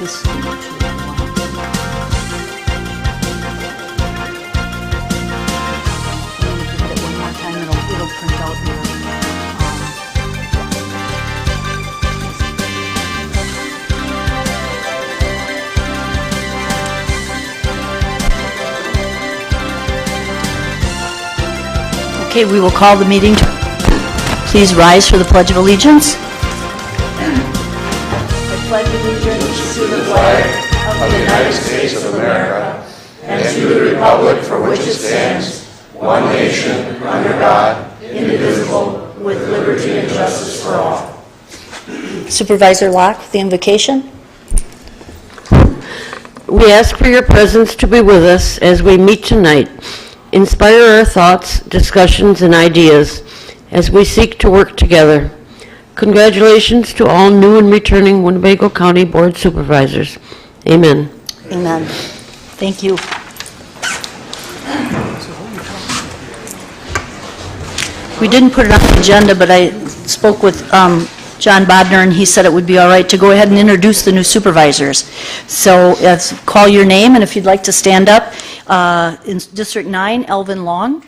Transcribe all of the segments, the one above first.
this one too. Look at it one more time, it'll print out here. Okay, we will call the meeting to. Please rise for the Pledge of Allegiance. I pledge allegiance to the flag of the United States of America and to the republic for which it stands, one nation, under God, indivisible, with liberty and justice for all. Supervisor Locke, the invocation. We ask for your presence to be with us as we meet tonight. Inspire our thoughts, discussions, and ideas as we seek to work together. Congratulations to all new and returning Winnebago County Board Supervisors. Amen. Amen. Thank you. We didn't put it on the agenda, but I spoke with John Bodner, and he said it would be all right to go ahead and introduce the new supervisors. So call your name, and if you'd like to stand up. In District 9, Elvin Long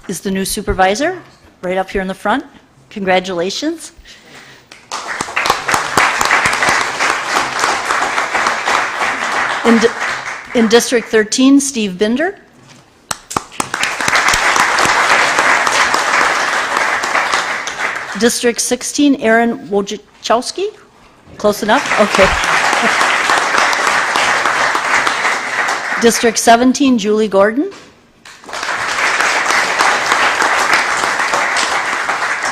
is the new supervisor, right up here in the front. Congratulations. In District 13, Steve Binder. District 16, Aaron Wojciechowski. Close enough? Okay. District 17, Julie Gordon.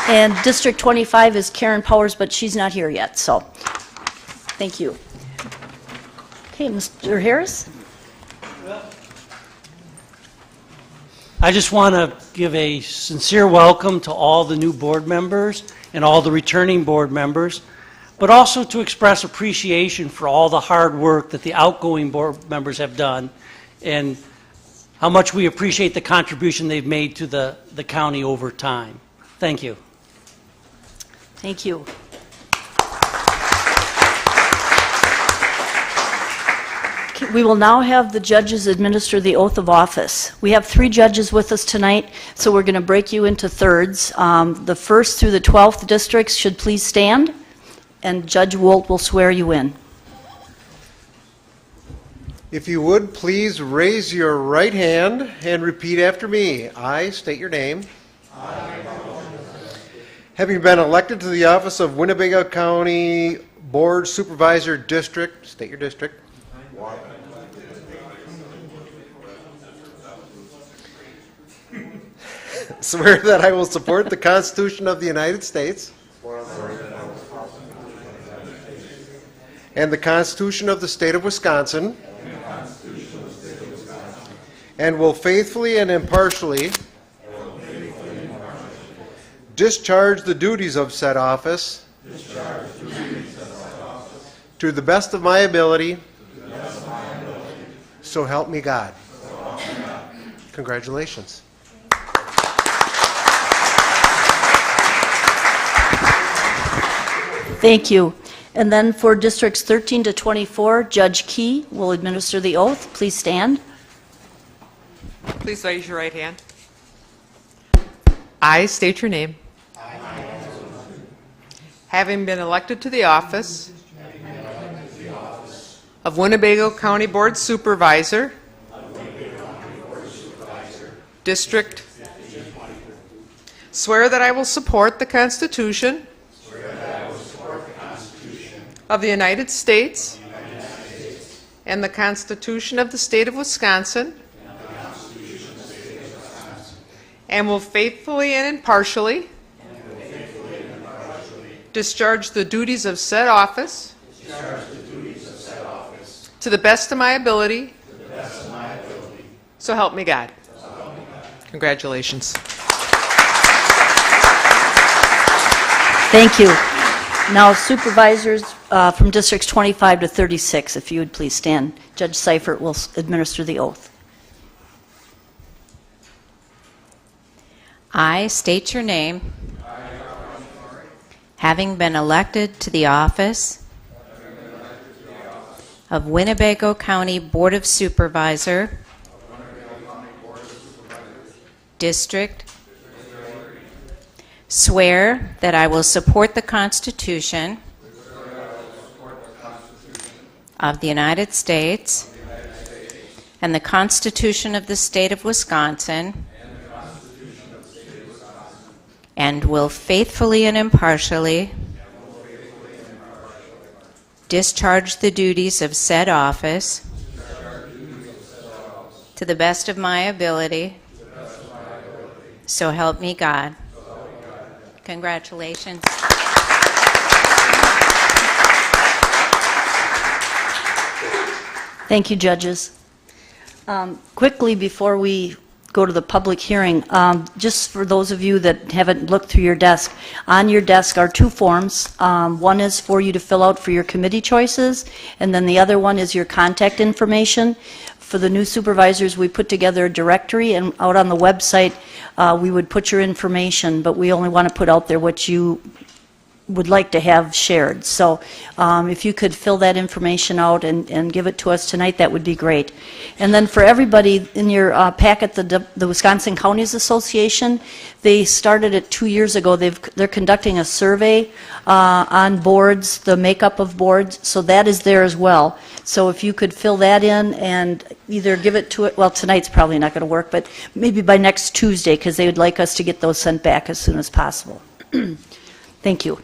And District 25 is Karen Powers, but she's not here yet, so thank you. Okay, Mr. Harris. I just want to give a sincere welcome to all the new board members and all the returning board members, but also to express appreciation for all the hard work that the outgoing board members have done and how much we appreciate the contribution they've made to the county over time. Thank you. Thank you. We will now have the judges administer the oath of office. We have 3 judges with us tonight, so we're going to break you into thirds. The 1st through the 12th districts should please stand, and Judge Wolt will swear you in. If you would, please raise your right hand and repeat after me. I state your name. Having been elected to the office of Winnebago County Board Supervisor District, state your district. Swear that I will support the Constitution of the United States and the Constitution of the State of Wisconsin, and will faithfully and impartially discharge the duties of said office to the best of my ability, so help me God. Congratulations. Thank you. And then for districts 13 to 24, Judge Key will administer the oath. Please stand. Please raise your right hand. I state your name. Having been elected to the office of Winnebago County Board Supervisor, District, swear that I will support the Constitution of the United States and the Constitution of the State of Wisconsin, and will faithfully and impartially discharge the duties of said office to the best of my ability, so help me God. Congratulations. Thank you. Now, supervisors from districts 25 to 36, if you would please stand. Judge Seifert will administer the oath. I state your name. Having been elected to the office of Winnebago County Board of Supervisor, District. Swear that I will support the Constitution of the United States and the Constitution of the State of Wisconsin, and will faithfully and impartially discharge the duties of said office to the best of my ability. So help me God. Congratulations. Thank you, judges. Quickly, before we go to the public hearing, just for those of you that haven't looked through your desk, on your desk are two forms. One is for you to fill out for your committee choices, and then the other one is your contact information. For the new supervisors, we put together a directory, and out on the website, we would put your information, but we only want to put out there what you would like to have shared. So if you could fill that information out and give it to us tonight, that would be great. And then for everybody in your packet, the Wisconsin Counties Association, they started it 2 years ago. They're conducting a survey on boards, the makeup of boards, so that is there as well. So if you could fill that in and either give it to it, well, tonight's probably not going to work, but maybe by next Tuesday, because they would like us to get those sent back as soon as possible. Thank you.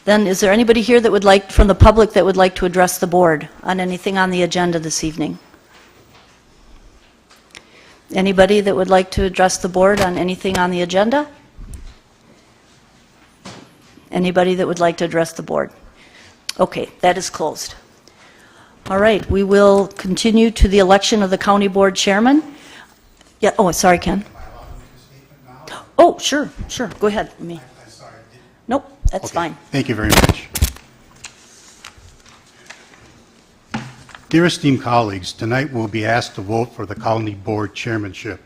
Then, is there anybody here that would like, from the public, that would like to address the board on anything on the agenda this evening? Anybody that would like to address the board on anything on the agenda? Anybody that would like to address the board? Okay, that is closed. All right, we will continue to the election of the county board chairman. Yeah, oh, sorry, Ken. Oh, sure, go ahead. Nope, that's fine. Thank you very much. Dear esteemed colleagues, tonight we'll be asked to vote for the county board chairmanship.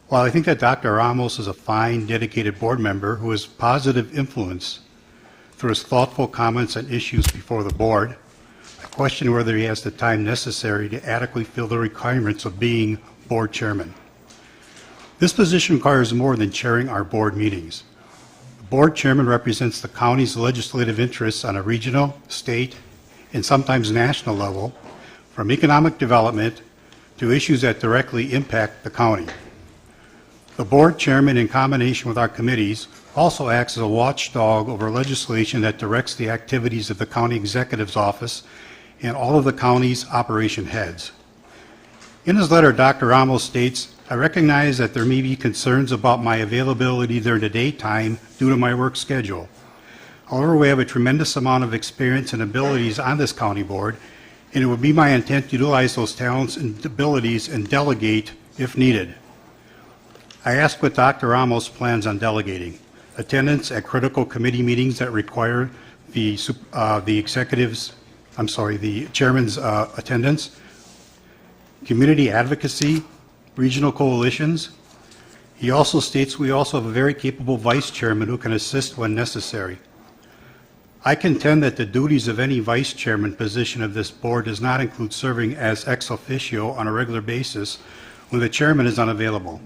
While I think that Dr. Ramos is a fine, dedicated board member who has positive influence through his thoughtful comments on issues before the board, I question whether he has the time necessary to adequately fill the requirements of being board chairman. This position requires more than chairing our board meetings. The board chairman represents the county's legislative interests on a regional, state, and sometimes national level, from economic development to issues that directly impact the county. The board chairman, in combination with our committees, also acts as a watchdog over legislation that directs the activities of the county executive's office and all of the county's operation heads. In his letter, Dr. Ramos states, "I recognize that there may be concerns about my availability during the daytime due to my work schedule. However, we have a tremendous amount of experience and abilities on this county board, and it would be my intent to utilize those talents and abilities and delegate if needed." I asked what Dr. Ramos plans on delegating: attendance at critical committee meetings that require the chairman's attendance, community advocacy, regional coalitions. He also states we also have a very capable vice chairman who can assist when necessary. I contend that the duties of any vice chairman position of this board does not include serving as ex officio on a regular basis when the chairman is unavailable.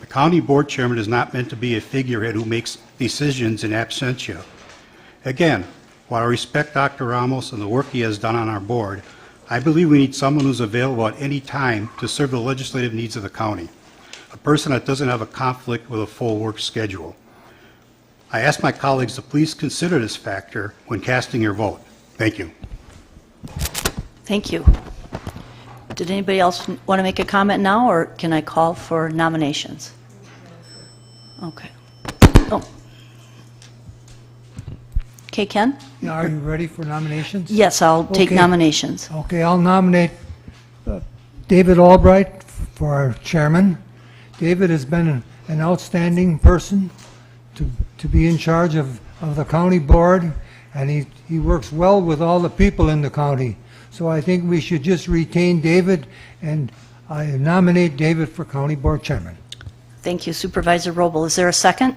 The county board chairman is not meant to be a figurehead who makes decisions in absentia. Again, while I respect Dr. Ramos and the work he has done on our board, I believe we need someone who's available at any time to serve the legislative needs of the county, a person that doesn't have a conflict with a full work schedule. I ask my colleagues to please consider this factor when casting your vote. Thank you. Thank you. Did anybody else want to make a comment now, or can I call for nominations? Okay. Oh. Okay, Ken? Are you ready for nominations? Yes, I'll take Okay. nominations. Okay, I'll nominate David Albright for our chairman. David has been an outstanding person to be in charge of the county board, and he works well with all the people in the county. So I think we should just retain David, and I nominate David for county board chairman. Thank you, Supervisor Robel. Is there a second?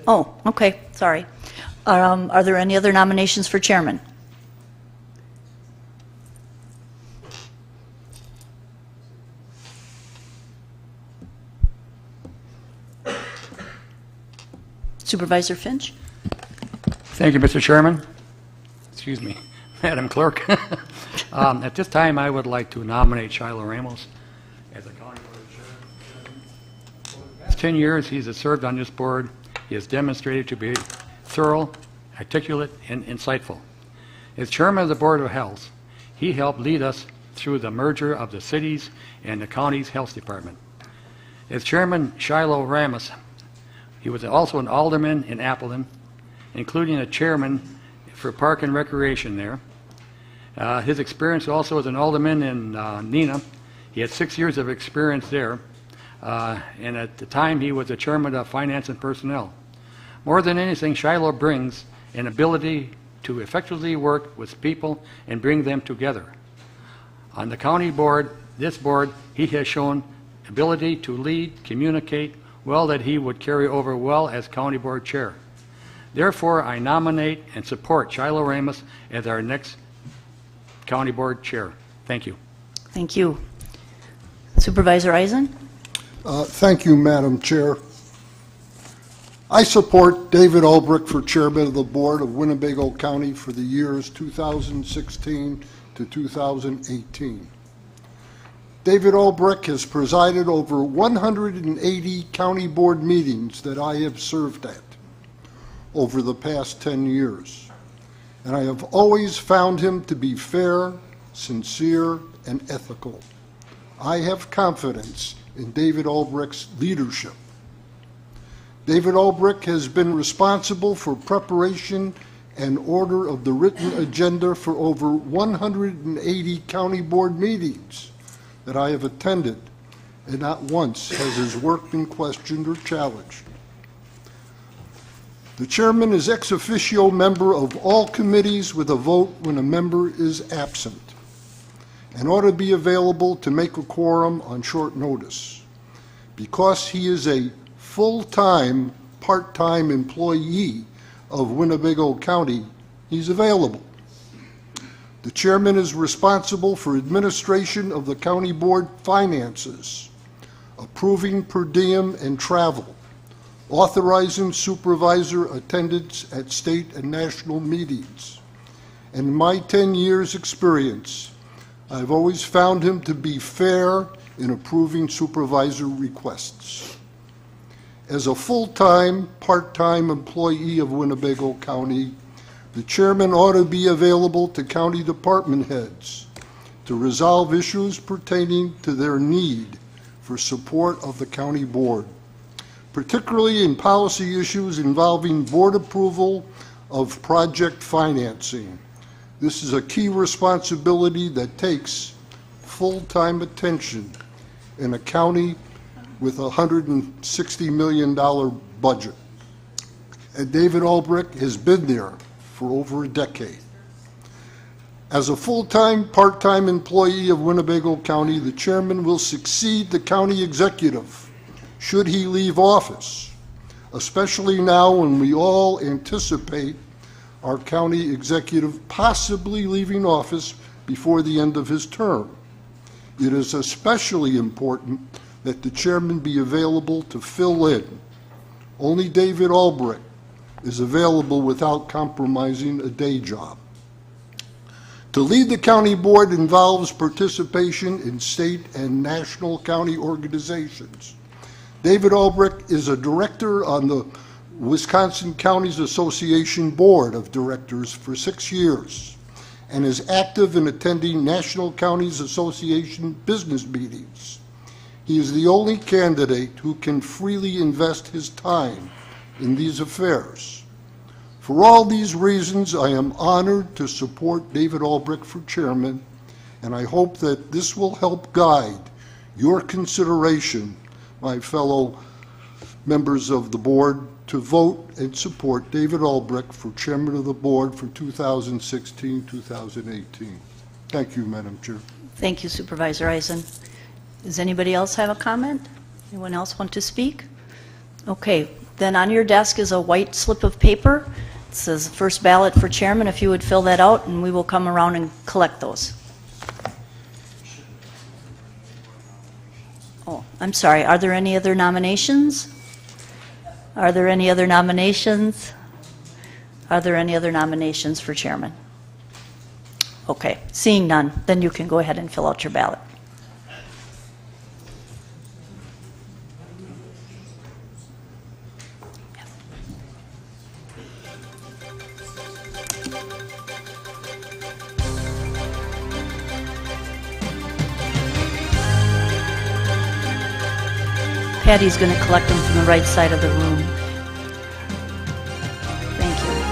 Oh, okay, sorry. Are there any other nominations for chairman? Supervisor Finch? Thank you, Mr. Chairman. Excuse me, Madam Clerk. At this time, I would like to nominate Shiloh Ramos as a county board chair. For the past 10 years, he has served on this board. He has demonstrated to be thorough, articulate, and insightful. As chairman of the Board of Health, he helped lead us through the merger of the city's and the county's health department. As chairman, Shiloh Ramos, he was also an alderman in Appleton, including a chairman for Park and Recreation there. His experience also as an alderman in Neenah. He had 6 years of experience there, and at the time he was the chairman of Finance and Personnel. More than anything, Shiloh brings an ability to effectively work with people and bring them together. On the county board, this board, he has shown ability to lead, communicate well that he would carry over well as county board chair. Therefore, I nominate and support Shiloh Ramos as our next county board chair. Thank you. Thank you. Supervisor Eisen? Thank you, Madam Chair. I support David Ulbrich for chairman of the board of Winnebago County for the years 2016 to 2018. David Ulbrich has presided over 180 county board meetings that I have served at over the past 10 years, and I have always found him to be fair, sincere, and ethical. I have confidence in David Ulbrich's leadership. David Ulbrich has been responsible for preparation and order of the written agenda for over 180 county board meetings that I have attended, and not once has his work been questioned or challenged. The chairman is ex officio member of all committees with a vote when a member is absent, and ought to be available to make a quorum on short notice. Because he is a full-time, part-time employee of Winnebago County, he's available. The chairman is responsible for administration of the county board finances, approving per diem and travel, authorizing supervisor attendance at state and national meetings. And in my 10 years' experience, I've always found him to be fair in approving supervisor requests. As a full-time, part-time employee of Winnebago County, the chairman ought to be available to county department heads to resolve issues pertaining to their need for support of the county board, particularly in policy issues involving board approval of project financing. This is a key responsibility that takes full-time attention in a county with a $160 million budget. And David Ulbrich has been there for over a decade. As a full-time, part-time employee of Winnebago County, the chairman will succeed the county executive should he leave office, especially now when we all anticipate our county executive possibly leaving office before the end of his term. It is especially important that the chairman be available to fill in. Only David Ulbrich is available without compromising a day job. To lead the county board involves participation in state and national county organizations. David Ulbrich is a director on the Wisconsin Counties Association Board of Directors for 6 years and is active in attending National Counties Association business meetings. He is the only candidate who can freely invest his time in these affairs. For all these reasons, I am honored to support David Ulbrich for chairman, and I hope that this will help guide your consideration, my fellow members of the board, to vote and support David Ulbrich for chairman of the board for 2016-2018. Thank you, Madam Chair. Thank you, Supervisor Eisen. Does anybody else have a comment? Anyone else want to speak? Okay, then on your desk is a white slip of paper It says first ballot for chairman, if you would fill that out, and we will come around and collect those. Oh, I'm sorry, are there any other nominations? Are there any other nominations? Are there any other nominations for chairman? Okay, seeing none, then you can go ahead and fill out your ballot. Patty's going to collect them from the right side of the room. Thank you.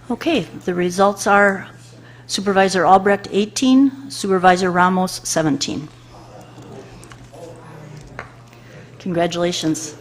Okay, the results are Supervisor Albrecht 18, Supervisor Ramos 17. Congratulations.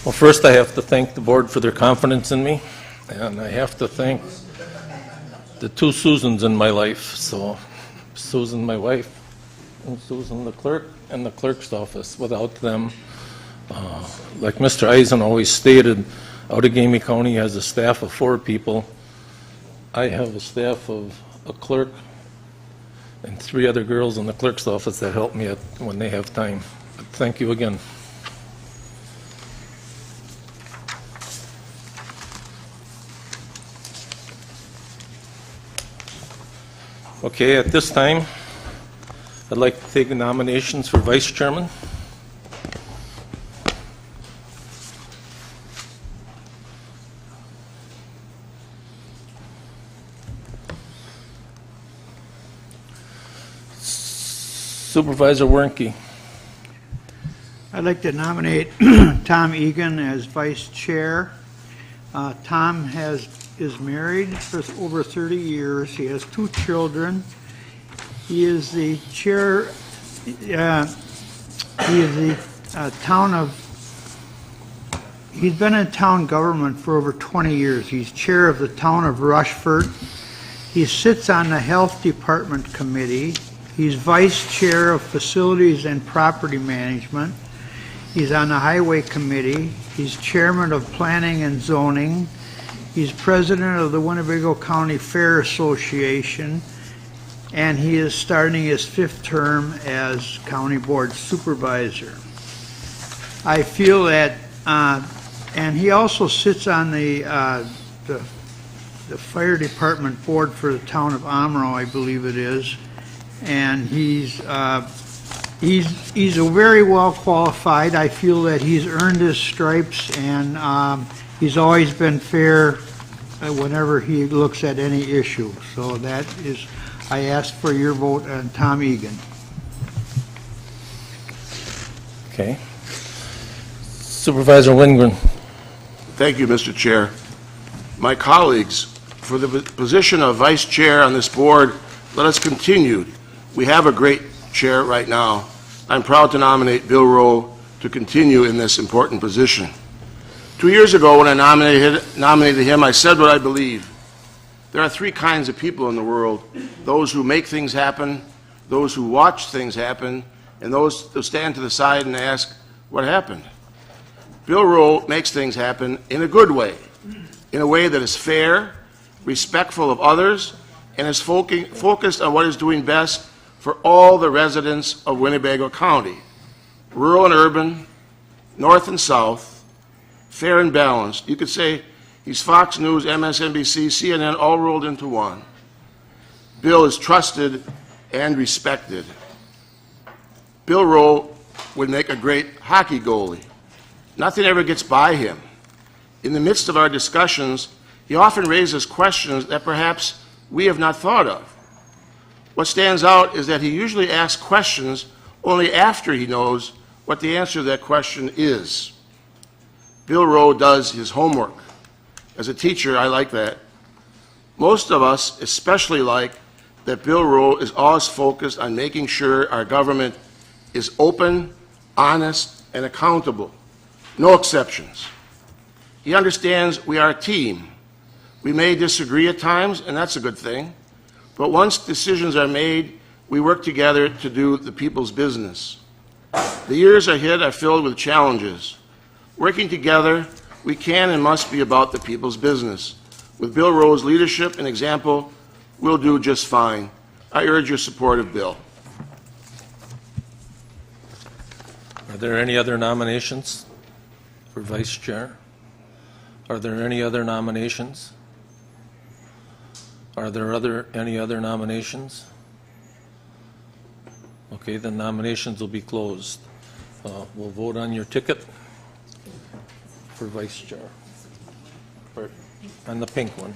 Well, first I have to thank the board for their confidence in me, and I have to thank the two Susans in my life. So Susan, my wife, and Susan, the clerk, and the clerk's office. Without them, Like Mr. Eisen always stated, Outagamie County has a staff of 4 people. I have a staff of a clerk and 3 other girls in the clerk's office that help me when they have time. But thank you again. Okay, at this time, I'd like to take nominations for vice chairman. Supervisor Wernke. I'd like to nominate Tom Egan as vice chair. Tom is married for over 30 years. He has 2 children. He is the chair, he is the town of, he's been in town government for over 20 years. He's chair of the town of Rushford. He sits on the health department committee. He's vice chair of facilities and property management. He's on the highway committee. He's chairman of planning and zoning. He's president of the Winnebago County Fair Association, and he is starting his 5th term as county board supervisor. I feel that, and he also sits on the fire department board for the town of Omro, I believe it is, and he's a very well qualified. I feel that he's earned his stripes, and he's always been fair whenever he looks at any issue. So that is, I ask for your vote on Tom Egan. Okay. Supervisor Wingren. Thank you, Mr. Chair. My colleagues, for the position of vice chair on this board, let us continue. We have a great chair right now. I'm proud to nominate Bill Rowe to continue in this important position. 2 years ago, when I nominated him, I said what I believe. There are 3 kinds of people in the world: those who make things happen, those who watch things happen, and those who stand to the side and ask, what happened? Bill Rowe makes things happen in a good way, in a way that is fair, respectful of others, and is focused on what is doing best for all the residents of Winnebago County, rural and urban, north and south, fair and balanced. You could say he's Fox News, MSNBC, CNN, all rolled into one. Bill is trusted and respected. Bill Rowe would make a great hockey goalie. Nothing ever gets by him. In the midst of our discussions, he often raises questions that perhaps we have not thought of. What stands out is that he usually asks questions only after he knows what the answer to that question is. Bill Rowe does his homework. As a teacher, I like that. Most of us especially like that Bill Rowe is always focused on making sure our government is open, honest, and accountable. No exceptions. He understands we are a team. We may disagree at times, and that's a good thing. But once decisions are made, we work together to do the people's business. The years ahead are filled with challenges. Working together, we can and must be about the people's business. With Bill Rowe's leadership and example, we'll do just fine. I urge your support of Bill. Are there any other nominations for vice chair? Are there any other nominations? Are there any other nominations? Okay, the nominations will be closed. We'll vote on your ticket for vice chair, or on the pink one.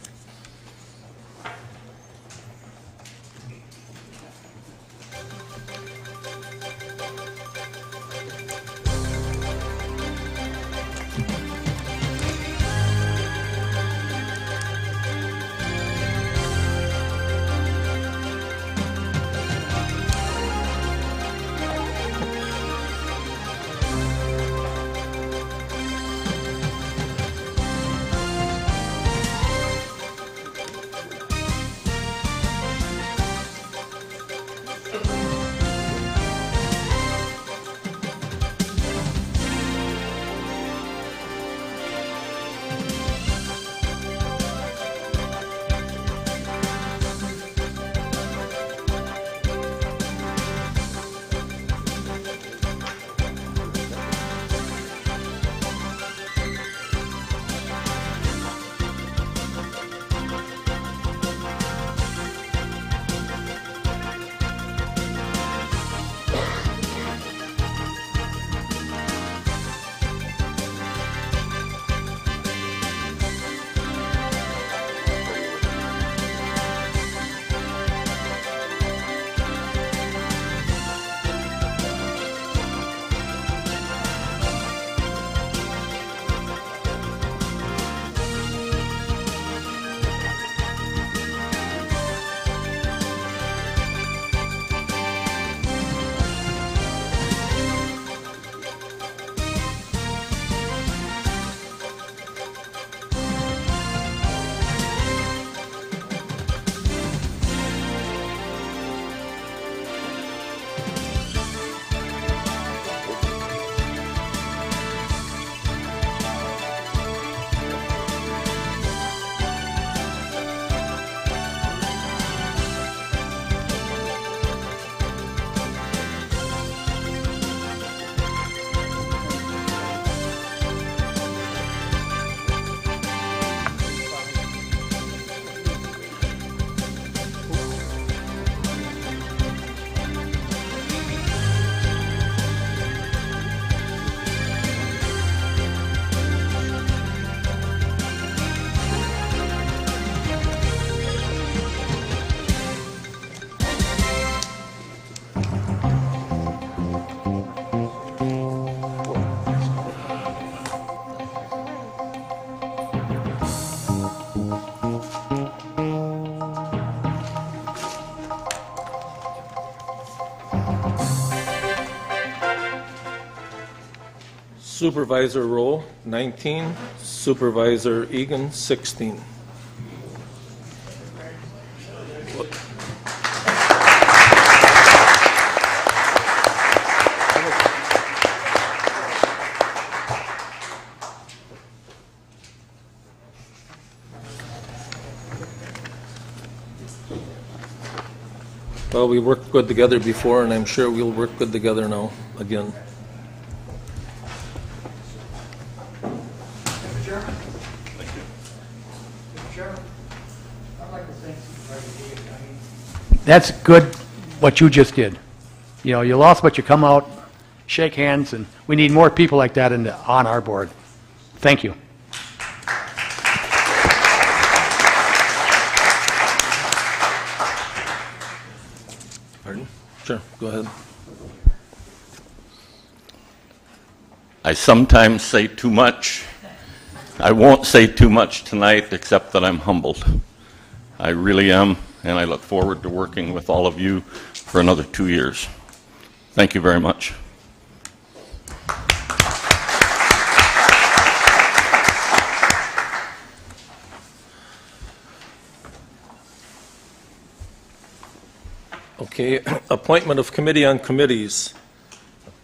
Supervisor Rowe, 19. Supervisor Egan, 16. Well, we worked good together before, and I'm sure we'll work good together now, again. That's good, what you just did. You know, you lost, but you come out, shake hands, and we need more people like that on our board. Thank you. Pardon? Sure, go ahead. I sometimes say too much. I won't say too much tonight, except that I'm humbled. I really am, and I look forward to working with all of you for another 2 years. Thank you very much. Okay, appointment of committee on committees.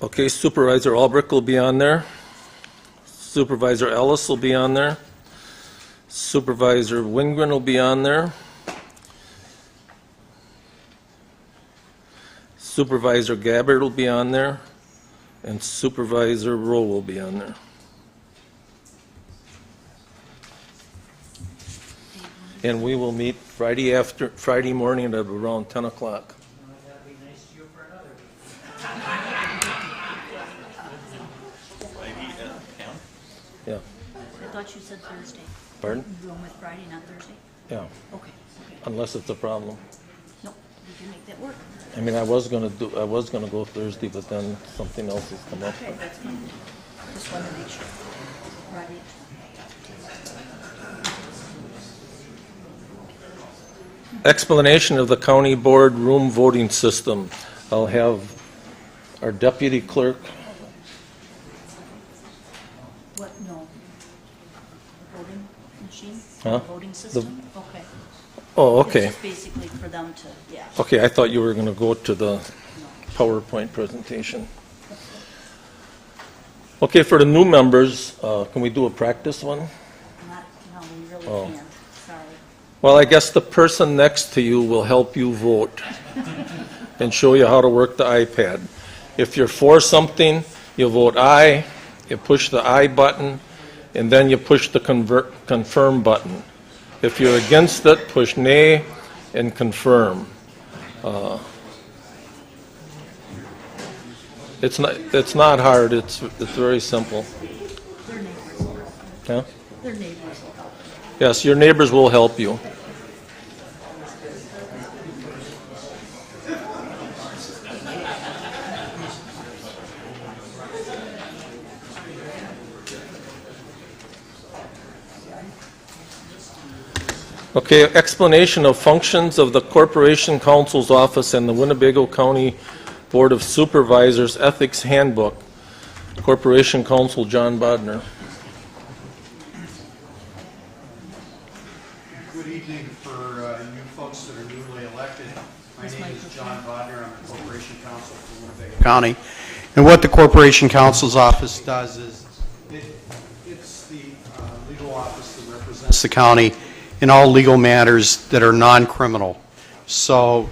Okay, Supervisor Albrecht will be on there. Supervisor Ellis will be on there. Supervisor Wingren will be on there. Supervisor Gabbard will be on there. And Supervisor Rowe will be on there. And we will meet Friday morning at around 10 o'clock. Yeah. I thought you said Thursday. Pardon? You going with Friday, not Thursday? Yeah. Okay. Unless it's a problem. No, we can make that work. I mean, I was gonna go Thursday, but then something else has come up. Okay, that's fine. Just wanted to make sure. Friday. Explanation of the county board room voting system. I'll have our deputy clerk. What, no? Voting machine? Huh? Voting system? Okay. Oh, okay. It's just basically for them to, yeah. Okay, I thought you were gonna go to the PowerPoint presentation. Okay, for the new members, can we do a practice one? Not, no, we really Oh. can't. Sorry. Well, I guess the person next to you will help you vote and show you how to work the iPad. If you're for something, you vote aye, you push the aye button, and then you push the confirm button. If you're against it, push nay and confirm. It's not hard, it's very simple. Their neighbors. Yeah? Their neighbors will help. Yes, your neighbors will help you. Okay, explanation of functions of the Corporation Counsel's Office and the Winnebago County Board of Supervisors Ethics Handbook. Corporation Counsel John Bodner. Good evening for you folks that are newly elected. My name is John Bodner. I'm the Corporation Counsel for Winnebago County. And what the Corporation Counsel's Office does is it's the legal office that represents the county in all legal matters that are non-criminal. So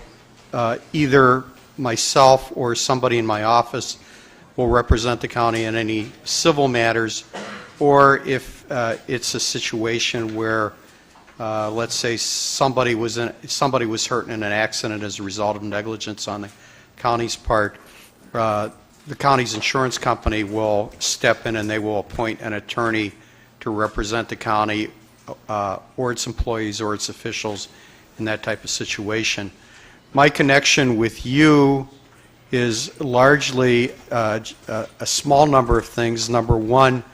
either myself or somebody in my office will represent the county in any civil matters, or if it's a situation where, let's say, somebody was hurt in an accident as a result of negligence on the county's part, the county's insurance company will step in and they will appoint an attorney to represent the county or its employees or its officials in that type of situation. My connection with you is largely a small number of things. Number one,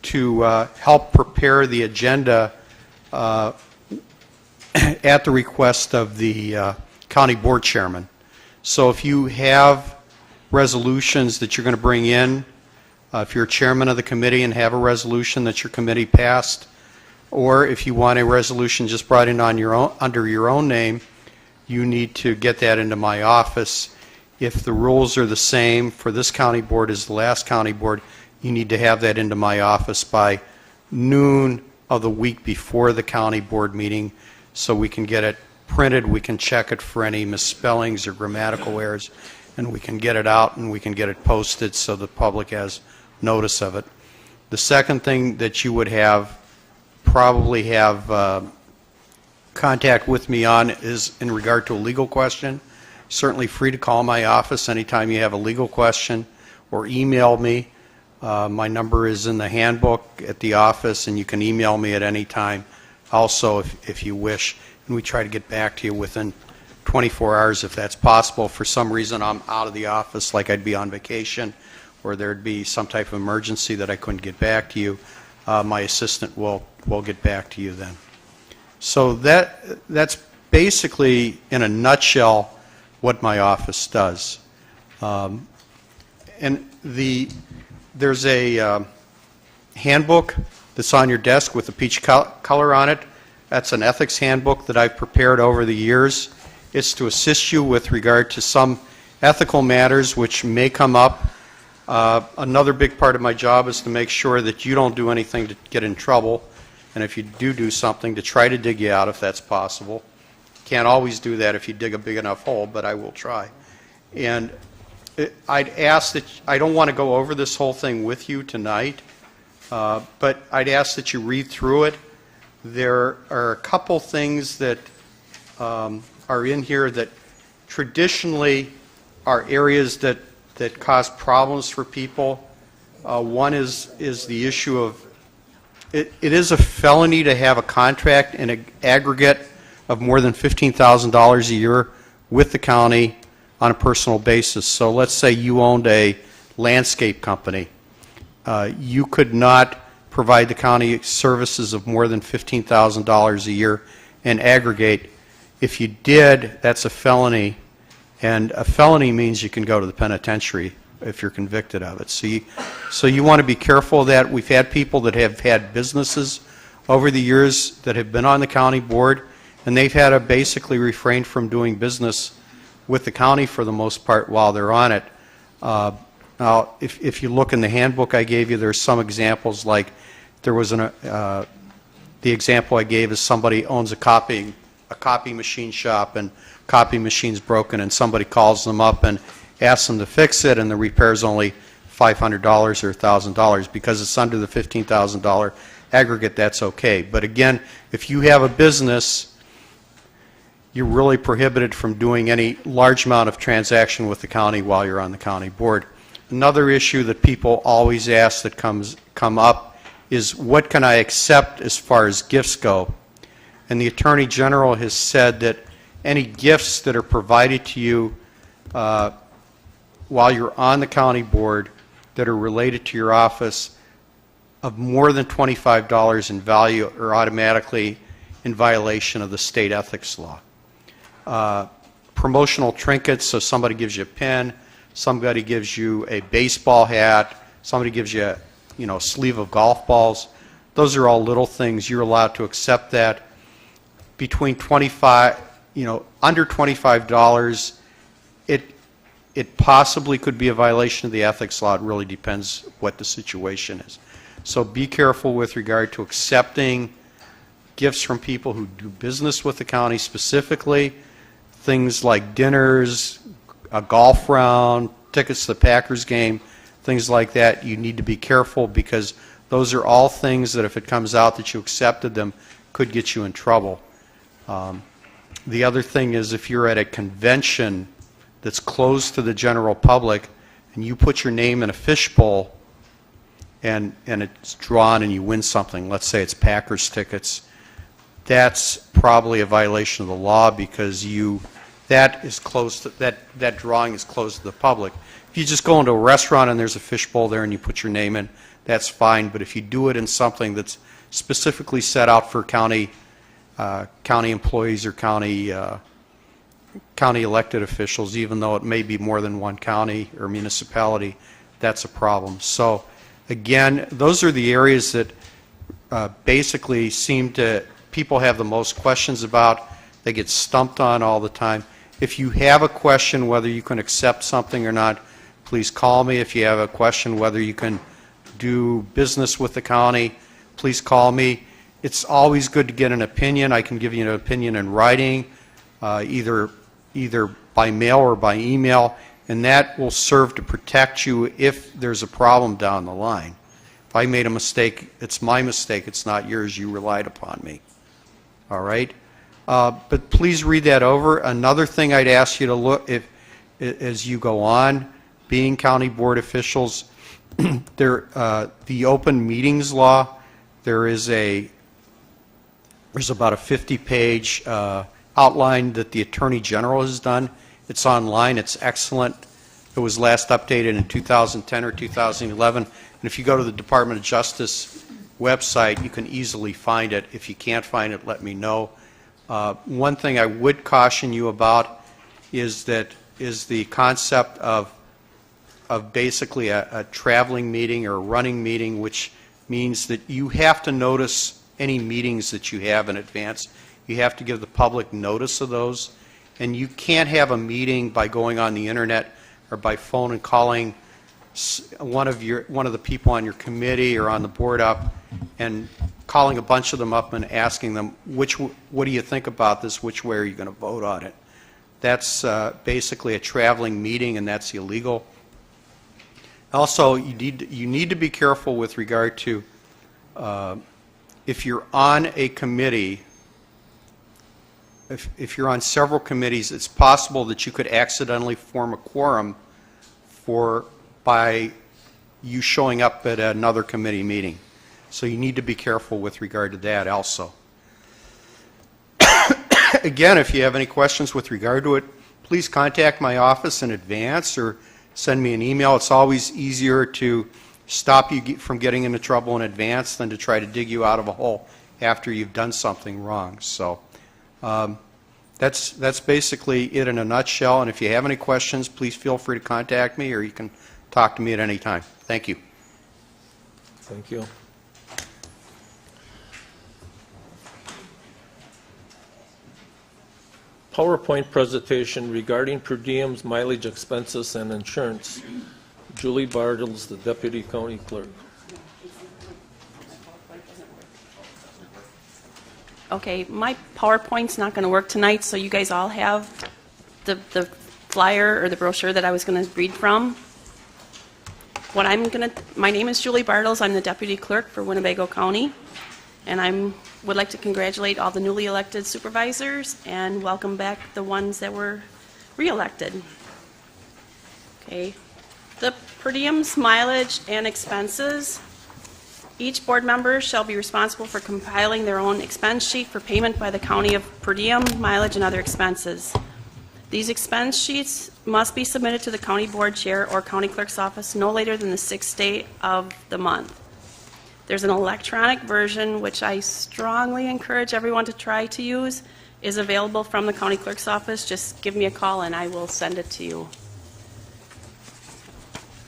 to help prepare the agenda at the request of the county board chairman. So if you have resolutions that you're going to bring in, If you're chairman of the committee and have a resolution that your committee passed, or if you want a resolution just brought in on your own, under your own name, you need to get that into my office. If the rules are the same for this county board as the last county board, you need to have that into my office by noon of the week before the county board meeting so we can get it printed, we can check it for any misspellings or grammatical errors, and we can get it out and we can get it posted so the public has notice of it. The second thing that you would probably have contact with me on is in regard to a legal question. Certainly free to call my office anytime you have a legal question or email me. My number is in the handbook at the office, and you can email me at any time also if you wish. And we try to get back to you within 24 hours if that's possible. For some reason I'm out of the office, like I'd be on vacation, or there'd be some type of emergency that I couldn't get back to you, my assistant will get back to you then. So that's basically, in a nutshell, what my office does. And there's a handbook that's on your desk with a peach color on it. That's an ethics handbook that I've prepared over the years. It's to assist you with regard to some ethical matters which may come up. Another big part of my job is to make sure that you don't do anything to get in trouble, and if you do something, to try to dig you out if that's possible. Can't always do that if you dig a big enough hole, but I will try. And I'd ask that, I don't want to go over this whole thing with you tonight, but I'd ask that you read through it. There are a couple things that are in here that traditionally are areas that cause problems for people. One is the issue of, it is a felony to have a contract in an aggregate of more than $15,000 a year with the county on a personal basis. So let's say you owned a landscape company. You could not provide the county services of more than $15,000 a year in aggregate. If you did, that's a felony, and a felony means you can go to the penitentiary if you're convicted of it. So you want to be careful of that. We've had people that have had businesses over the years that have been on the county board, and they've had to basically refrain from doing business with the county for the most part while they're on it. Now, if you look in the handbook I gave you, there's some examples, like there was the example I gave is somebody owns a copy machine shop, and copy machine's broken, and somebody calls them up and asks them to fix it, and the repair's only $500 or $1,000. Because it's under the $15,000 aggregate, that's okay. But again, if you have a business, you're really prohibited from doing any large amount of transaction with the county while you're on the county board. Another issue that people always ask that come up is, what can I accept as far as gifts go? And the Attorney General has said that any gifts that are provided to you while you're on the county board that are related to your office of more than $25 in value are automatically in violation of the state ethics law. Promotional trinkets, so somebody gives you a pen, somebody gives you a baseball hat, somebody gives you a sleeve of golf balls. Those are all little things. You're allowed to accept that. Between under $25, it possibly could be a violation of the ethics law. It really depends what the situation is. So be careful with regard to accepting gifts from people who do business with the county, specifically things like dinners, a golf round, tickets to the Packers game, things like that. You need to be careful, because those are all things that if it comes out that you accepted them could get you in trouble. The other thing is, if you're at a convention that's closed to the general public and you put your name in a fishbowl and it's drawn and you win something, let's say it's Packers tickets, that's probably a violation of the law, because that drawing is closed to the public. If you just go into a restaurant and there's a fishbowl there and you put your name in, that's fine. But if you do it in something that's specifically set out for county employees or county elected officials, even though it may be more than one county or municipality, that's a problem. So Again, those are the areas that basically people have the most questions about. They get stumped on all the time. If you have a question whether you can accept something or not, please call me. If you have a question whether you can do business with the county, please call me. It's always good to get an opinion. I can give you an opinion in writing, either by mail or by email, and that will serve to protect you if there's a problem down the line. If I made a mistake, it's my mistake, it's not yours. You relied upon me. All right? But please read that over. Another thing I'd ask you to look, as you go on, being county board officials, the open meetings law, there's about a 50-page outline that the Attorney General has done. It's online. It's excellent. It was last updated in 2010 or 2011. And if you go to the Department of Justice website, you can easily find it. If you can't find it, let me know. One thing I would caution you about is the concept of basically a traveling meeting or a running meeting, which means that you have to notice any meetings that you have in advance. You have to give the public notice of those, and you can't have a meeting by going on the internet or by phone and calling one of the people on your committee or on the board up and calling a bunch of them up and asking them, what do you think about this? Which way are you going to vote on it? That's basically a traveling meeting, and that's illegal. Also, you need to be careful with regard to if you're on a committee, if you're on several committees, it's possible that you could accidentally form a quorum by you showing up at another committee meeting. So you need to be careful with regard to that also. Again, if you have any questions with regard to it, please contact my office in advance or send me an email. It's always easier to stop you from getting into trouble in advance than to try to dig you out of a hole after you've done something wrong. So that's basically it in a nutshell. And if you have any questions, please feel free to contact me, or you can talk to me at any time. Thank you. Thank you. PowerPoint presentation regarding per diems, mileage expenses, and insurance. Julie Bartles, the Deputy County Clerk. Okay, my PowerPoint's not going to work tonight, so you guys all have the flyer or the brochure that I was going to read from. My name is Julie Bartles. I'm the Deputy Clerk for Winnebago County, and I would like to congratulate all the newly elected supervisors and welcome back the ones that were re-elected. Okay, the per diems, mileage, and expenses. Each board member shall be responsible for compiling their own expense sheet for payment by the county of per diem, mileage, and other expenses. These expense sheets must be submitted to the county board chair or county clerk's office no later than the 6th day of the month. There's an electronic version, which I strongly encourage everyone to try to use, is available from the county clerk's office. Just give me a call and I will send it to you.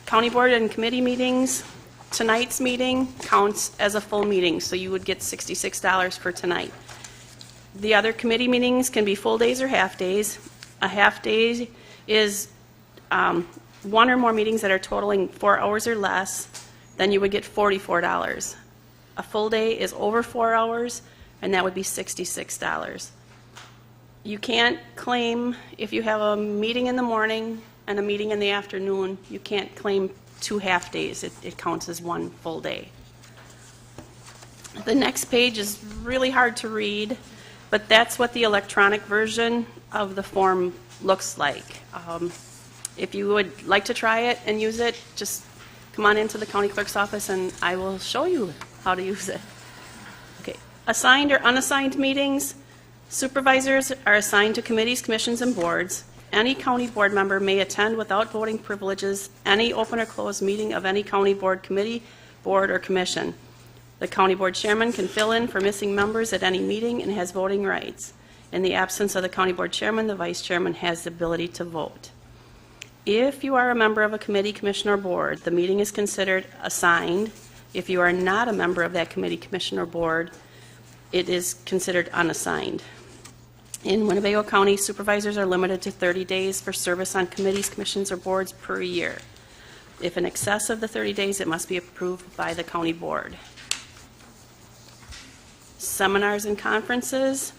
County board and committee meetings. Tonight's meeting counts as a full meeting, so you would get $66 for tonight. The other committee meetings can be full days or half days. A half day is one or more meetings that are totaling 4 hours or less, then you would get $44. A full day is over 4 hours, and that would be $66. You can't claim, if you have a meeting in the morning and a meeting in the afternoon, you can't claim 2 half days. It counts as 1 full day. The next page is really hard to read, but that's what the electronic version of the form looks like. If you would like to try it and use it, just come on into the county clerk's office and I will show you how to use it. Okay, assigned or unassigned meetings. Supervisors are assigned to committees, commissions, and boards. Any county board member may attend without voting privileges any open or closed meeting of any county board, committee, board, or commission. The county board chairman can fill in for missing members at any meeting and has voting rights. In the absence of the county board chairman, the vice chairman has the ability to vote. If you are a member of a committee, commission, or board, the meeting is considered assigned. If you are not a member of that committee, commission, or board, it is considered unassigned. In Winnebago County, supervisors are limited to 30 days for service on committees, commissions, or boards per year. If in excess of the 30 days, it must be approved by the county board. Seminars and conferences.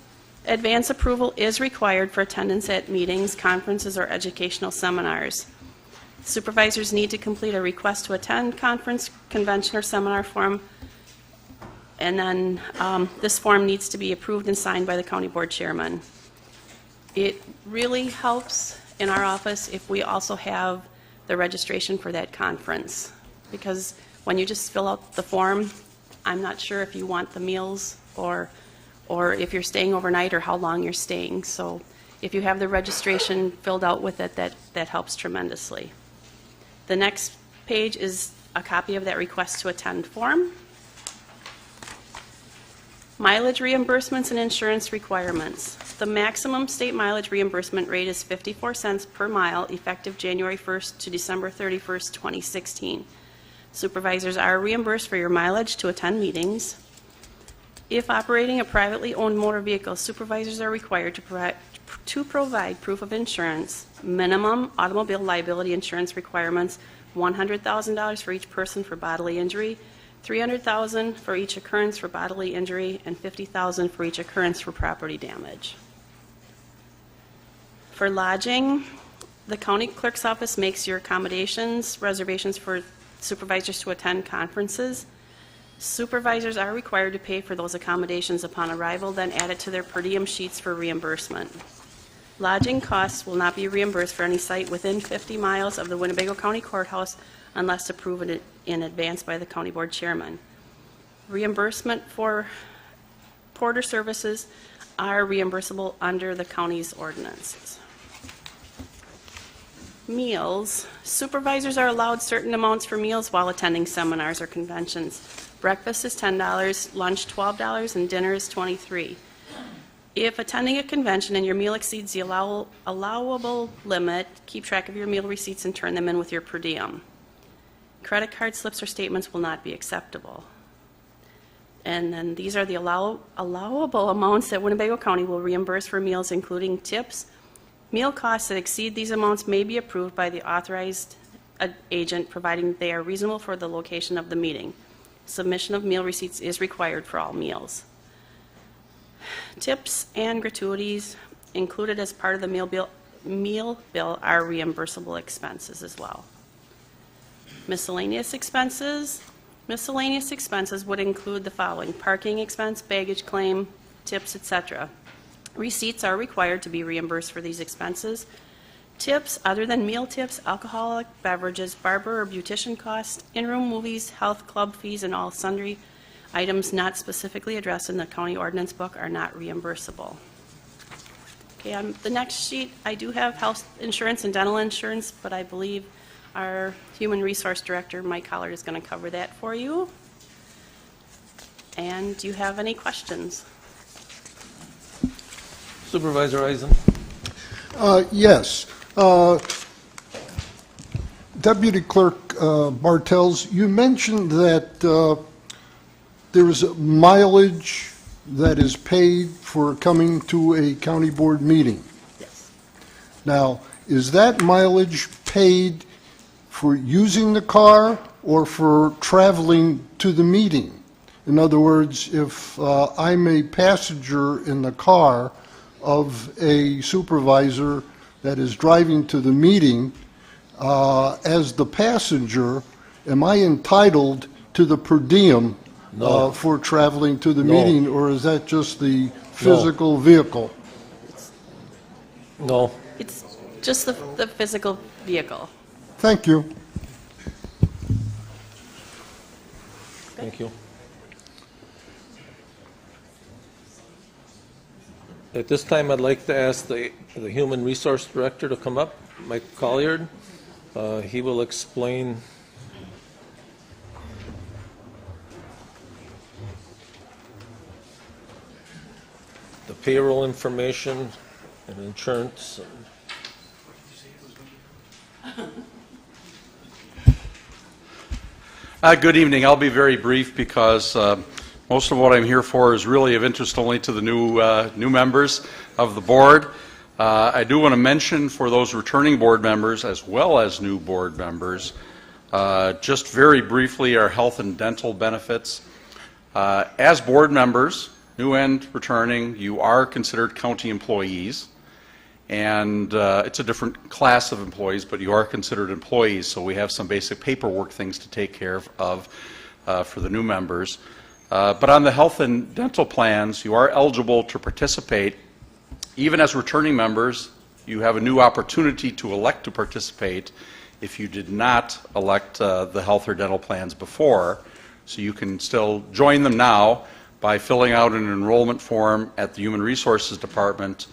Advance approval is required for attendance at meetings, conferences, or educational seminars. Supervisors need to complete a request to attend conference, convention, or seminar form, and then this form needs to be approved and signed by the county board chairman. It really helps in our office if we also have the registration for that conference, because when you just fill out the form, I'm not sure if you want the meals or if you're staying overnight or how long you're staying. So if you have the registration filled out with it, that helps tremendously. The next page is a copy of that request to attend form. Mileage reimbursements and insurance requirements. The maximum state mileage reimbursement rate is 54 cents per mile effective January 1st to December 31st, 2016. Supervisors are reimbursed for your mileage to attend meetings. If operating a privately owned motor vehicle, supervisors are required to provide proof of insurance. Minimum automobile liability insurance requirements, $100,000 for each person for bodily injury, $300,000 for each occurrence for bodily injury, and $50,000 for each occurrence for property damage. For lodging, the county clerk's office makes your accommodations, reservations for supervisors to attend conferences. Supervisors are required to pay for those accommodations upon arrival, then add it to their per diem sheets for reimbursement. Lodging costs will not be reimbursed for any site within 50 miles of the Winnebago County Courthouse unless approved in advance by the county board chairman. Reimbursement for porter services are reimbursable under the county's ordinances. Meals. Supervisors are allowed certain amounts for meals while attending seminars or conventions. Breakfast is $10, lunch $12, and dinner is $23. If attending a convention and your meal exceeds the allowable limit, keep track of your meal receipts and turn them in with your per diem. Credit card slips or statements will not be acceptable. And then these are the allowable amounts that Winnebago County will reimburse for meals, including tips. Meal costs that exceed these amounts may be approved by the authorized agent, providing they are reasonable for the location of the meeting. Submission of meal receipts is required for all meals. Tips and gratuities included as part of the meal bill are reimbursable expenses as well. Miscellaneous expenses. Miscellaneous expenses would include the following: parking expense, baggage claim, tips, etc. Receipts are required to be reimbursed for these expenses. Tips other than meal tips, alcoholic beverages, barber or beautician costs, in-room movies, health club fees, and all sundry items not specifically addressed in the county ordinance book are not reimbursable. Okay, on the next sheet, I do have health insurance and dental insurance, but I believe our Human Resource Director, Mike Hollard, is going to cover that for you. And do you have any questions? Supervisor Eisen? Yes. Deputy Clerk Bartels, you mentioned that there is mileage that is paid for coming to a county board meeting. Yes. Now, is that mileage paid for using the car or for traveling to the meeting? In other words, if I'm a passenger in the car of a supervisor that is driving to the meeting, as the passenger, am I entitled to the per diem for traveling to the meeting, or is that just the physical vehicle? No. It's just the physical vehicle. Thank you. Thank you. At this time, I'd like to ask the Human Resource Director to come up, Mike Colliard. He will explain the payroll information and insurance. Good evening. I'll be very brief because most of what I'm here for is really of interest only to the new members of the board. I do want to mention for those returning board members as well as new board members, just very briefly, our health and dental benefits. As board members, new and returning, you are considered county employees. And it's a different class of employees, but you are considered employees, so we have some basic paperwork things to take care of for the new members. But on the health and dental plans, you are eligible to participate. Even as returning members, you have a new opportunity to elect to participate if you did not elect the health or dental plans before. So you can still join them now by filling out an enrollment form at the Human Resources Department.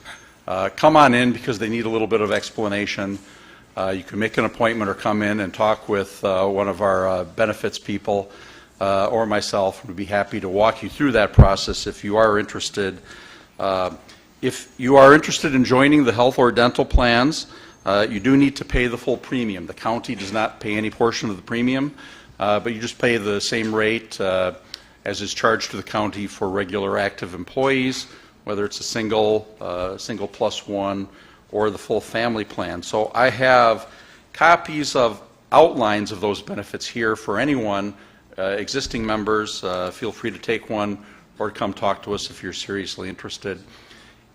Come on in because they need a little bit of explanation. You can make an appointment or come in and talk with one of our benefits people or myself. We'd be happy to walk you through that process if you are interested. If you are interested in joining the health or dental plans, you do need to pay the full premium. The county does not pay any portion of the premium, but you just pay the same rate as is charged to the county for regular active employees, whether it's a single plus one, or the full family plan. So I have copies of outlines of those benefits here for anyone, existing members. Feel free to take one or come talk to us if you're seriously interested.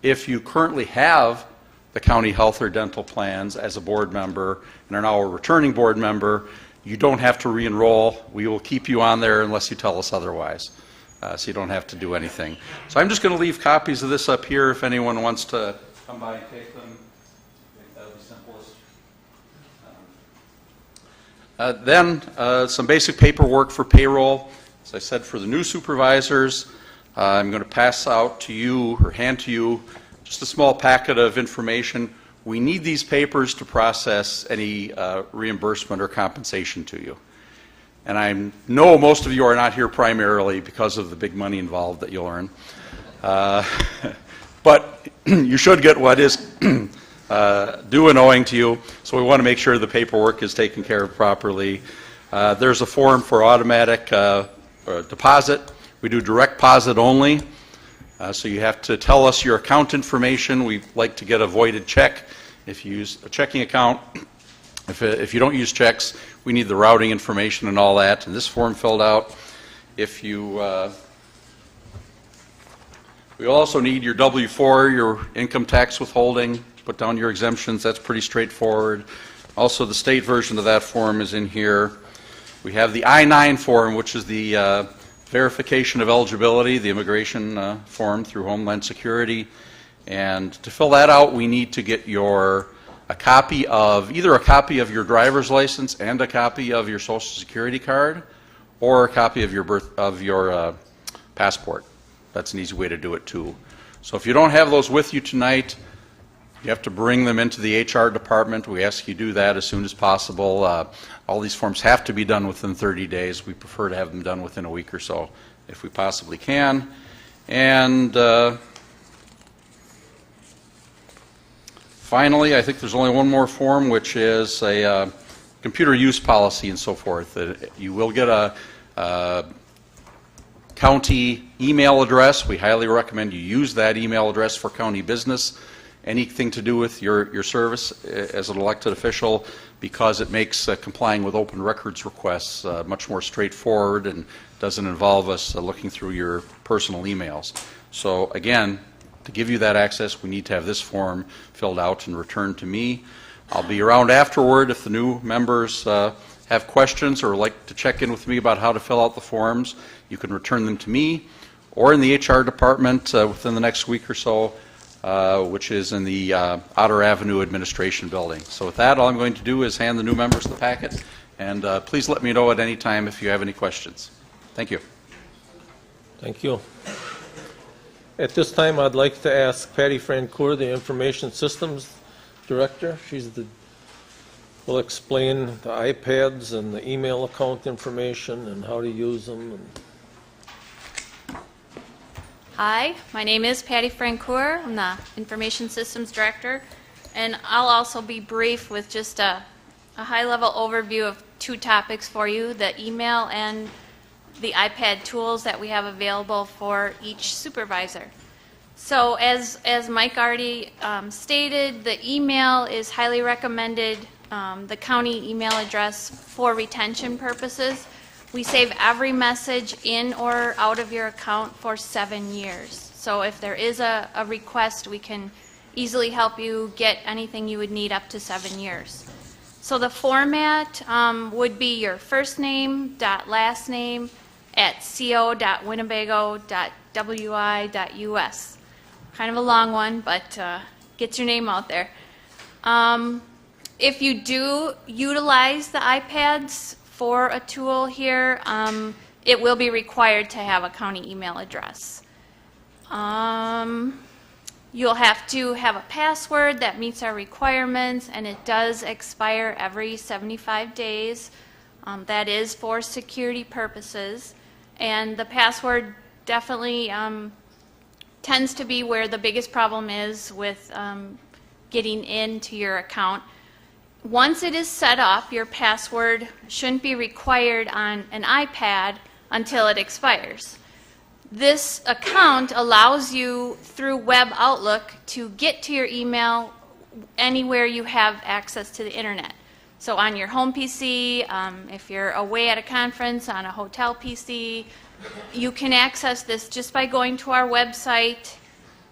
If you currently have the county health or dental plans as a board member and are now a returning board member, you don't have to re-enroll. We will keep you on there unless you tell us otherwise. So you don't have to do anything. So I'm just going to leave copies of this up here if anyone wants to come by and take them. I think that'll be simplest. Then some basic paperwork for payroll. As I said, for the new supervisors, I'm going to pass out to you or hand to you just a small packet of information. We need these papers to process any reimbursement or compensation to you. And I know most of you are not here primarily because of the big money involved that you'll earn. But you should get what is due and owing to you, so we want to make sure the paperwork is taken care of properly. There's a form for automatic deposit. We do direct deposit only, so you have to tell us your account information. We like to get a voided check if you use a checking account. If you don't use checks, we need the routing information and all that, and this form filled out. If you, we also need your W-4, your income tax withholding, put down your exemptions. That's pretty straightforward. Also, the state version of that form is in here. We have the I-9 form, which is the verification of eligibility, the immigration form through Homeland Security. And to fill that out, we need to get either a copy of your driver's license and a copy of your Social Security card, or a copy of your passport. That's an easy way to do it too. So if you don't have those with you tonight, you have to bring them into the HR department. We ask you do that as soon as possible. All these forms have to be done within 30 days. We prefer to have them done within a week or so if we possibly can. And finally, I think there's only one more form, which is a computer use policy and so forth. You will get a county email address. We highly recommend you use that email address for county business. Anything to do with your service as an elected official, because it makes complying with open records requests much more straightforward and doesn't involve us looking through your personal emails. So again, to give you that access, we need to have this form filled out and returned to me. I'll be around afterward if the new members have questions or like to check in with me about how to fill out the forms. You can return them to me or in the HR department within the next week or so, which is in the Otter Avenue Administration Building. So with that, all I'm going to do is hand the new members the packet, and please let me know at any time if you have any questions. Thank you. Thank you. At this time, I'd like to ask Patty Francoeur, the Information Systems Director. Will explain the iPads and the email account information and how to use them. Hi, my name is Patty Francoeur. I'm the Information Systems Director, and I'll also be brief with just a high-level overview of two topics for you, the email and the iPad tools that we have available for each supervisor. So as Mike already stated, the email is highly recommended, the county email address for retention purposes. We save every message in or out of your account for 7 years. So if there is a request, we can easily help you get anything you would need up to 7 years. So the format would be your first name dot last name at co.winnebago.wi.us. Kind of a long one, but gets your name out there. If you do utilize the iPads for a tool here, it will be required to have a county email address. You'll have to have a password that meets our requirements, and it does expire every 75 days. That is for security purposes. And the password definitely tends to be where the biggest problem is with getting into your account. Once it is set up, your password shouldn't be required on an iPad until it expires. This account allows you through Web Outlook to get to your email anywhere you have access to the internet. So on your home PC, if you're away at a conference, on a hotel PC, you can access this just by going to our website.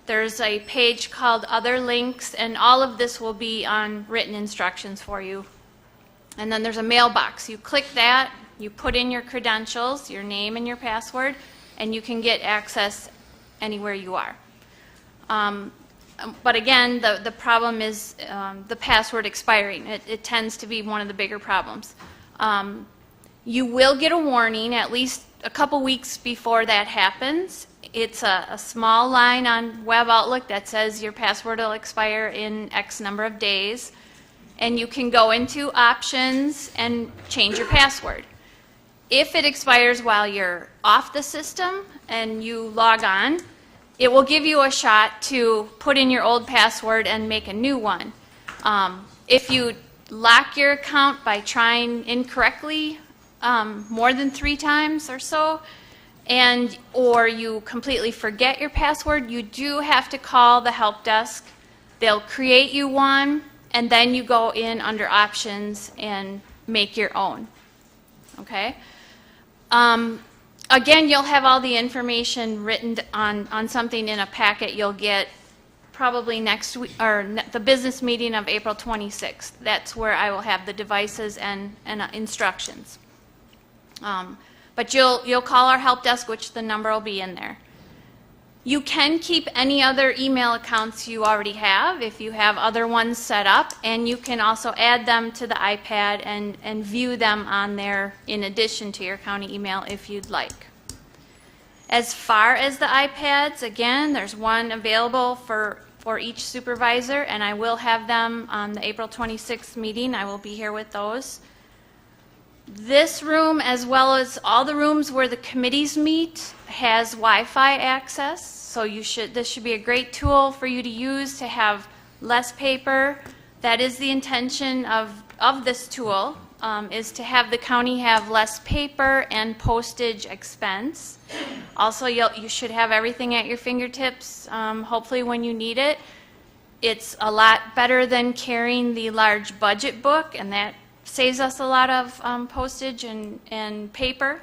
There's a page called Other Links, and all of this will be on written instructions for you. And then there's a mailbox. You click that, you put in your credentials, your name and your password, and you can get access anywhere you are. But again, the problem is the password expiring. It tends to be one of the bigger problems. You will get a warning at least a couple weeks before that happens. It's a small line on Web Outlook that says your password will expire in X number of days. And you can go into options and change your password. If it expires while you're off the system and you log on, it will give you a shot to put in your old password and make a new one. If you lock your account by trying incorrectly more than 3 times or so, or you completely forget your password, you do have to call the help desk. They'll create you one, and then you go in under options and make your own. Okay? Again, you'll have all the information written on something in a packet you'll get probably next week, or the business meeting of April 26th. That's where I will have the devices and instructions. But you'll call our help desk, which the number will be in there. You can keep any other email accounts you already have if you have other ones set up, and you can also add them to the iPad and view them on there in addition to your county email if you'd like. As far as the iPads, again, there's one available for each supervisor, and I will have them on the April 26th meeting. I will be here with those. This room, as well as all the rooms where the committees meet, has Wi-Fi access, so this should be a great tool for you to use to have less paper. That is the intention of this tool, is to have the county have less paper and postage expense. Also, you should have everything at your fingertips, hopefully when you need it. It's a lot better than carrying the large budget book, and that saves us a lot of postage and paper.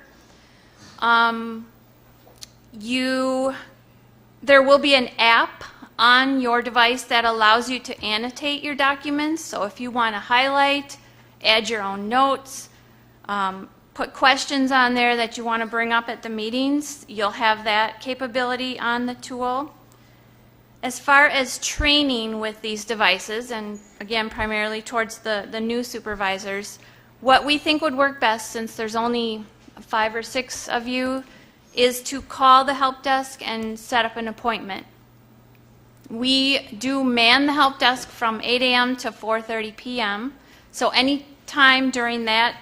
There will be an app on your device that allows you to annotate your documents. So if you want to highlight, add your own notes, put questions on there that you want to bring up at the meetings, you'll have that capability on the tool. As far as training with these devices, and again primarily towards the new supervisors, what we think would work best, since there's only 5 or 6 of you, is to call the help desk and set up an appointment. We do man the help desk from 8 a.m. to 4:30 p.m. So any time during that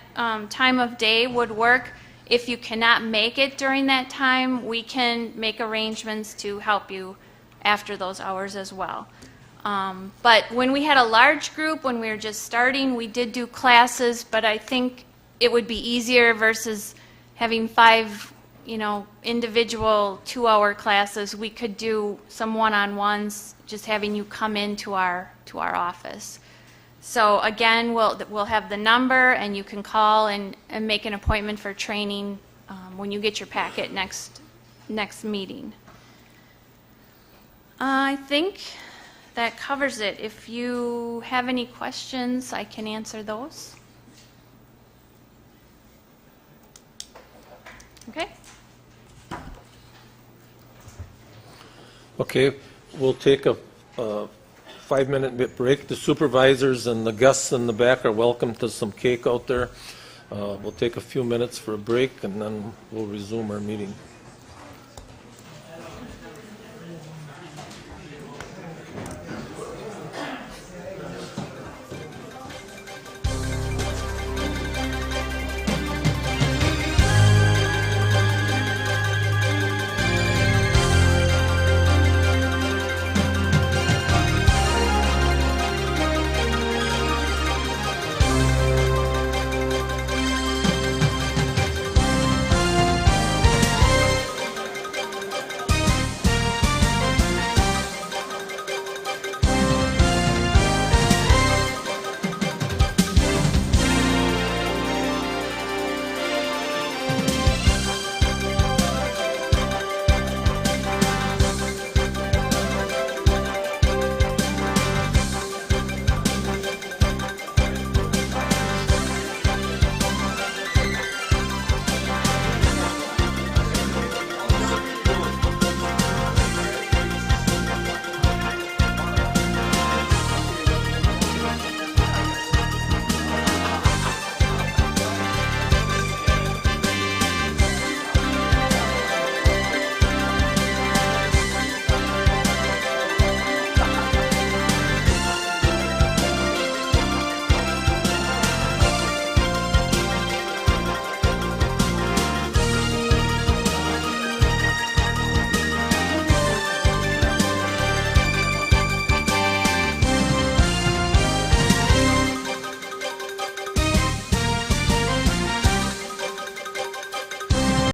time of day would work. If you cannot make it during that time, we can make arrangements to help you after those hours as well. But when we had a large group, when we were just starting, we did do classes, but I think it would be easier versus having 5, individual 2-hour classes. We could do some one-on-ones, just having you come into our office. So again, we'll have the number, and you can call and make an appointment for training when you get your packet next meeting. I think that covers it. If you have any questions, I can answer those. Okay? Okay, we'll take a 5-minute break. The supervisors and the guests in the back are welcome to some cake out there. We'll take a few minutes for a break, and then we'll resume our meeting.